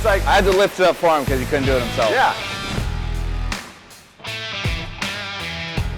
He's like, I had to lift it up for him because he couldn't do it himself. yeah.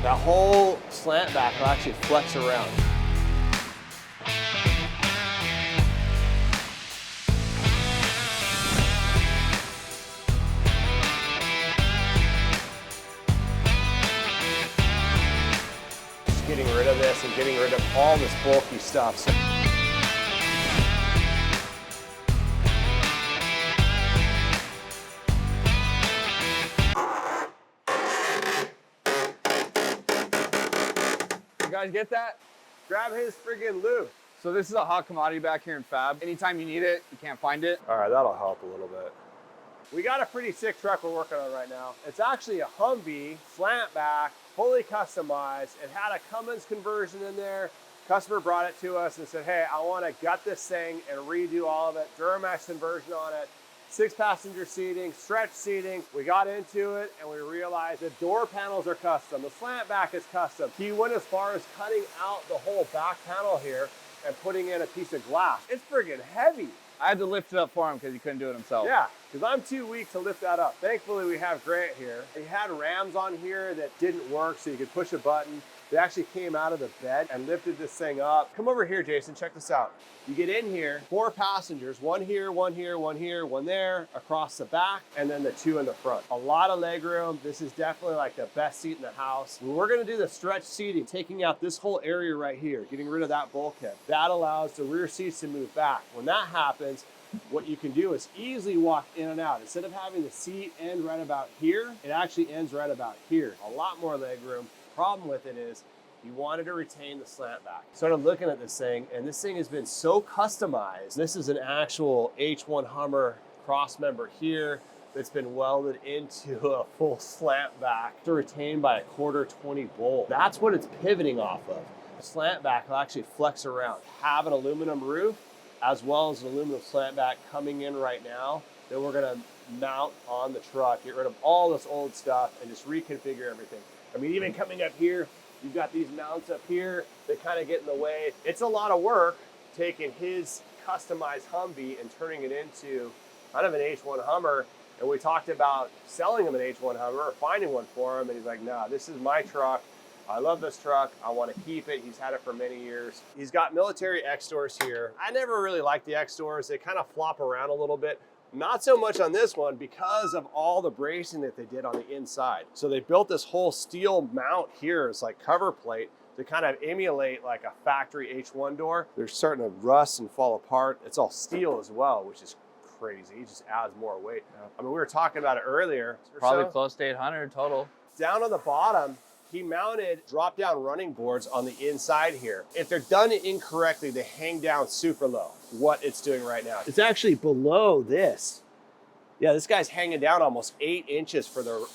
That whole slant back will actually flex around. Just getting rid of this and getting rid of all this bulky stuff. So You guys get that? grab his friggin' lube. So this is a hot commodity back here in Fab. Anytime you need it, you can't find it. All right, that'll help a little bit. We got a pretty sick truck we're working on right now. It's actually a Humvee, slant back, fully customized. It had a Cummins conversion in there. Customer brought it to us and said, hey, I want to gut this thing and redo all of it. Duramax conversion on it. 6-passenger seating, stretch seating. We got into it and we realized the door panels are custom. The slant back is custom. He went as far as cutting out the whole back panel here and putting in a piece of glass. It's friggin' heavy. I had to lift it up for him because he couldn't do it himself. Yeah, because I'm too weak to lift that up. Thankfully, we have Grant here. He had rams on here that didn't work, so you could push a button. They actually came out of the bed and lifted this thing up. Come over here, Jason, check this out. You get in here, 4 passengers, one here, one here, one here, one there, across the back, and then the 2 in the front. A lot of leg room. This is definitely like the best seat in the house. We're gonna do the stretch seating, taking out this whole area right here, getting rid of that bulkhead. That allows the rear seats to move back. When that happens, what you can do is easily walk in and out. Instead of having the seat end right about here, it actually ends right about here. A lot more leg room. Problem with it is you wanted to retain the slant back. Started looking at this thing, and this thing has been so customized. This is an actual H1 Hummer cross member here that's been welded into a full slant back to retain by a 1/4 bolt. That's what it's pivoting off of. The slant back will actually flex around. Have an aluminum roof as well as an aluminum slant back coming in right now that we're gonna mount on the truck, get rid of all this old stuff and just reconfigure everything. I mean, even coming up here, you've got these mounts up here that kind of get in the way. It's a lot of work taking his customized Humvee and turning it into kind of an H1 Hummer. And we talked about selling him an H1 Hummer or finding one for him. And he's like, nah, this is my truck. I love this truck. I want to keep it. He's had it for many years. He's got military X-doors here. I never really liked the X-doors. They kind of flop around a little bit. Not so much on this one because of all the bracing that they did on the inside. So they built this whole steel mount here as like cover plate to kind of emulate like a factory H1 door. They're starting to rust and fall apart. It's all steel as well, which is crazy. It just adds more weight. Yeah. I mean, we were talking about it earlier. Probably close to 800 total. Down on the bottom, he mounted drop-down running boards on the inside here. If they're done incorrectly, they hang down super low, what it's doing right now. It's actually below this. Yeah, this guy's hanging down almost 8 inches for the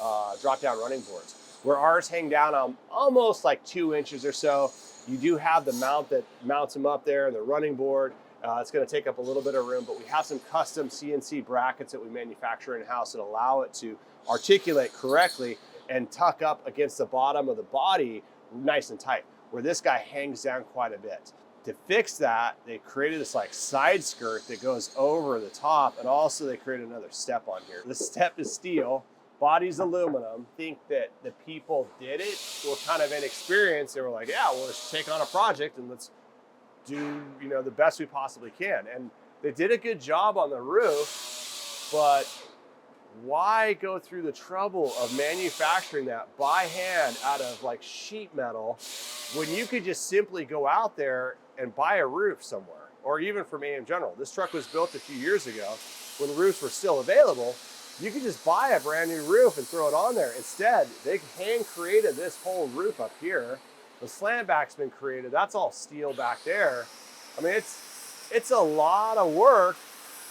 drop-down running boards, where ours hang down almost like 2 inches or so. You do have the mount that mounts them up there, the running board. It's gonna take up a little bit of room, but we have some custom CNC brackets that we manufacture in-house that allow it to articulate correctly and tuck up against the bottom of the body nice and tight, where this guy hangs down quite a bit. To fix that, they created this like side skirt that goes over the top, and also they created another step on here. The step is steel, body's aluminum. I think that the people did it were kind of inexperienced. They were like, yeah, well, let's take on a project and let's do, you know, the best we possibly can. And they did a good job on the roof, but why go through the trouble of manufacturing that by hand out of like sheet metal when you could just simply go out there and buy a roof somewhere, or even from AM General. This truck was built a few years ago when roofs were still available. You could just buy a brand new roof and throw it on there. Instead, they hand created this whole roof up here. The slant back's been created. That's all steel back there. I mean, it's a lot of work.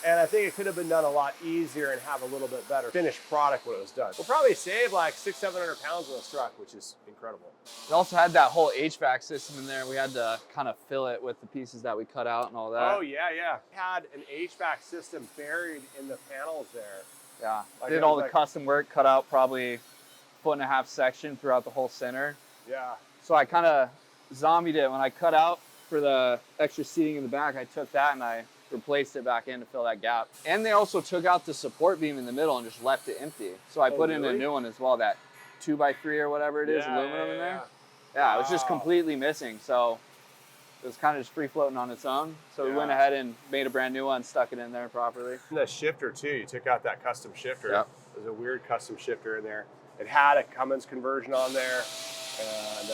And I think it could have been done a lot easier and have a little bit better finished product when it was done. We'll probably save like 600-700 pounds on this truck, which is incredible. We also had that whole HVAC system in there. We had to kind of fill it with the pieces that we cut out and all that. Oh yeah, yeah. Had an HVAC system buried in the panels there. Yeah, like did all the custom work, cut out probably 1.5 foot section throughout the whole center. Yeah. So I kind of zombied it when I cut out for the extra seating in the back. I took that and I replaced it back in to fill that gap. And they also took out the support beam in the middle and just left it empty. So I put in a new one as well, that 2x3 or whatever it is, aluminum in there. Yeah, it was just completely missing. So it was kind of just free floating on its own. So we went ahead and made a brand new one, stuck it in there properly. And the shifter too, you took out that custom shifter. Yep. There's a weird custom shifter in there. It had a Cummins conversion on there. And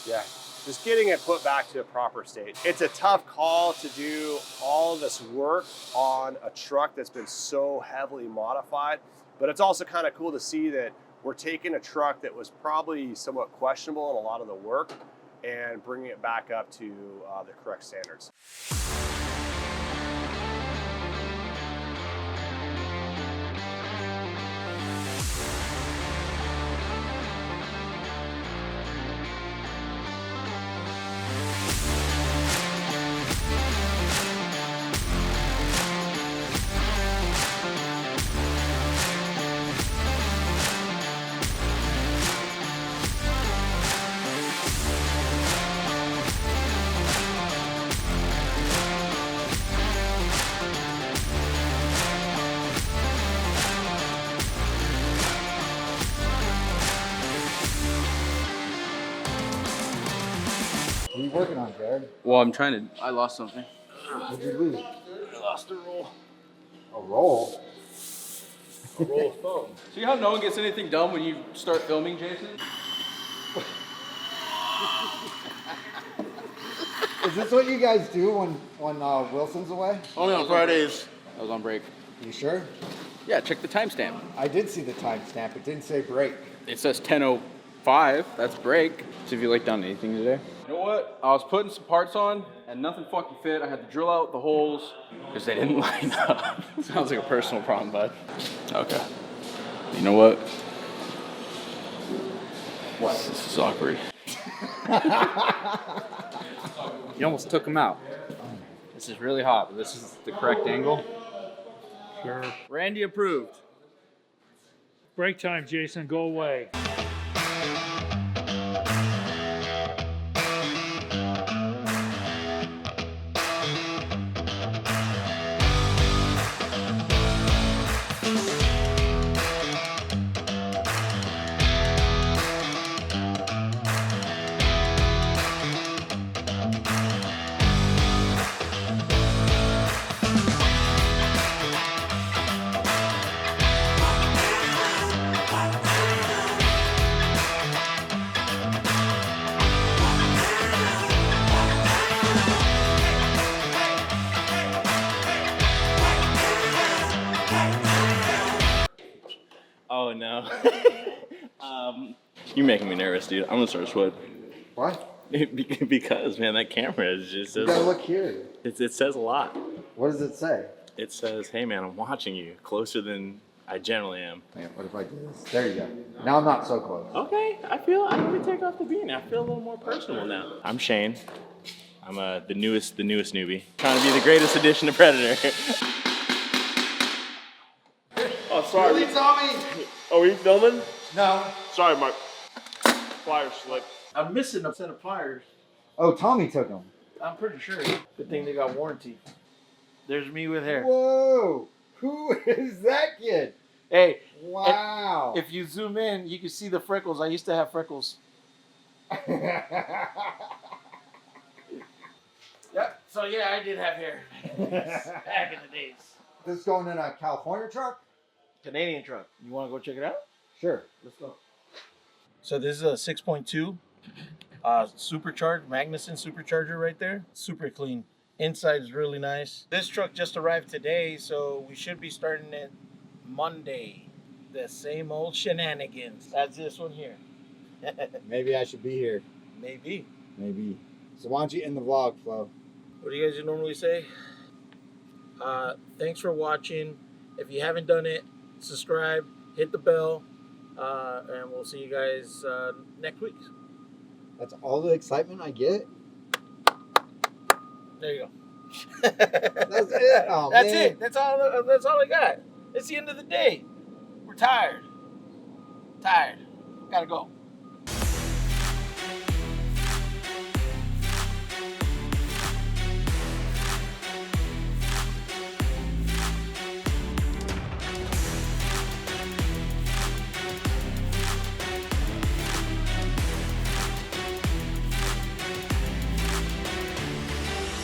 yeah, just getting it put back to a proper state. It's a tough call to do all of this work on a truck that's been so heavily modified, but it's also kind of cool to see that we're taking a truck that was probably somewhat questionable in a lot of the work and bringing it back up to the correct standards. What are you working on, Jared? Well, I lost something. What did you lose? I lost a roll. A roll? A roll of foam. See how no one gets anything done when you start filming, Jason? Is this what you guys do when Wilson's away? Only on Fridays. I was on break. You sure? Yeah, check the timestamp. I did see the timestamp. It didn't say break. It says 10:05. That's break. So if you like done anything today? You know what? I was putting some parts on and nothing fucking fit. I had to drill out the holes because they didn't line up. Sounds like a personal problem, bud. Okay. You know what? What? This is awkward. You almost took them out. This is really hot, but this is the correct angle. Sure. Randy approved. Break time, Jason. Go away. Oh no. You're making me nervous, dude. I'm gonna start sweating. What? Because, man, that camera is just. You gotta look here. It says a lot. What does it say? It says, "Hey, man, I'm watching you closer than I generally am." Man, what if I do this? There you go. Now I'm not so close. Okay, let me take off the beanie. I feel a little more personal now. I'm Shane. I'm the newest newbie. Trying to be the greatest addition to Predator. Oh, sorry. Really, Tommy? Are we filming? No. Sorry, Mark. Flyer slip. I'm missing a set of pliers. Oh, Tommy took them. I'm pretty sure. Good thing they got warranty. There's me with hair. Whoa! Who is that kid? Hey, Wow. if you zoom in, you can see the freckles. I used to have freckles. Yep. So yeah, I did have hair back in the days. This going in a California truck? Canadian truck. You want to go check it out? Sure. Let's go. So this is a 6.2 supercharged Magnuson supercharger right there. Super clean. Inside is really nice. This truck just arrived today, so we should be starting it Monday. The same old shenanigans. That's this one here. Maybe I should be here. Maybe. Maybe. So why don't you end the vlog, Flo? What do you guys normally say? Thanks for watching. If you haven't done it, subscribe, hit the bell, and we'll see you guys next week. That's all the excitement I get? There you go. That's it. Oh, That's man. it. That's all I got. It's the end of the day. We're tired. Gotta go.